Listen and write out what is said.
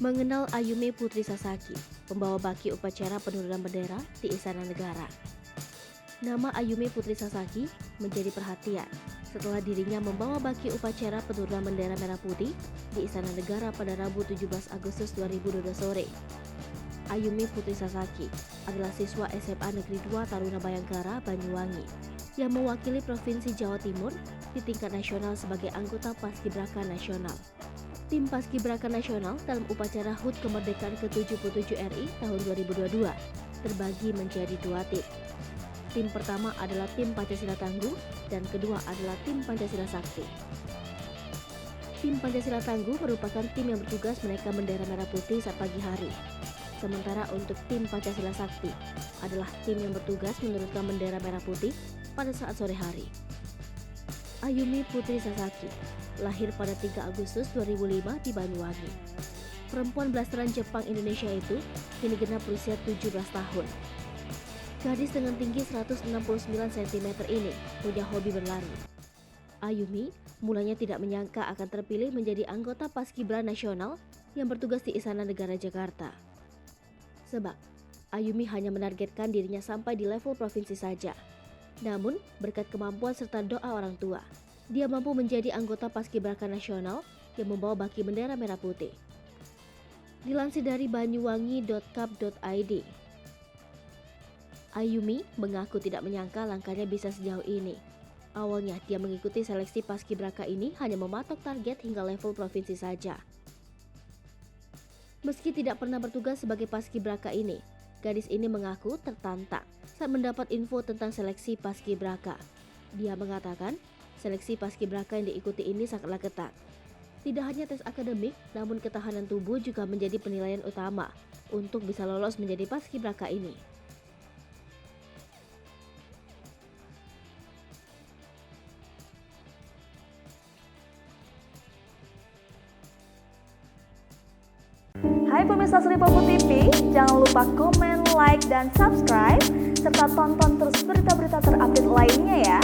Mengenal Ayumi Putri Sasaki, pembawa baki upacara penurunan bendera di Istana Negara. Nama Ayumi Putri Sasaki menjadi perhatian setelah dirinya membawa baki upacara penurunan bendera merah putih di Istana Negara pada Rabu 17 Agustus 2022 sore. Ayumi Putri Sasaki adalah siswa SMA Negeri 2 Taruna Bayangkara, Banyuwangi yang mewakili Provinsi Jawa Timur di tingkat nasional sebagai anggota Paskibraka Nasional. Tim Paskibraka Nasional dalam upacara HUT Kemerdekaan ke-77 RI tahun 2022 terbagi menjadi dua tim. Tim pertama adalah tim Pancasila Tangguh dan kedua adalah tim Pancasila Sakti. Tim Pancasila Tangguh merupakan tim yang bertugas menaikkan bendera merah putih saat pagi hari. Sementara untuk tim Pancasila Sakti adalah tim yang bertugas menurunkan bendera merah putih pada saat sore hari. Ayumi Putri Sasaki lahir pada 3 Agustus 2005 di Banyuwangi. Perempuan blasteran Jepang Indonesia itu kini genap berusia 17 tahun. Gadis dengan tinggi 169 cm ini punya hobi berlari. Ayumi mulanya tidak menyangka akan terpilih menjadi anggota Paskibra Nasional yang bertugas di Istana Negara Jakarta. Sebab Ayumi hanya menargetkan dirinya sampai di level provinsi saja. Namun berkat kemampuan serta doa orang tua, dia mampu menjadi anggota Paskibraka Nasional yang membawa baki bendera merah putih. Dilansir dari banyuwangi.cap.id, Ayumi mengaku tidak menyangka langkahnya bisa sejauh ini. Awalnya dia mengikuti seleksi Paskibraka ini hanya mematok target hingga level provinsi saja. Meski tidak pernah bertugas sebagai Paskibraka ini, gadis ini mengaku tertantang saat mendapat info tentang seleksi Paskibraka. Dia mengatakan seleksi Paskibraka yang diikuti ini sangatlah ketat. Tidak hanya tes akademik, namun ketahanan tubuh juga menjadi penilaian utama untuk bisa lolos menjadi Paskibraka ini. Hai pemirsa Sri Popo TV, jangan lupa komen, like, dan subscribe, serta tonton terus berita-berita terupdate lainnya ya.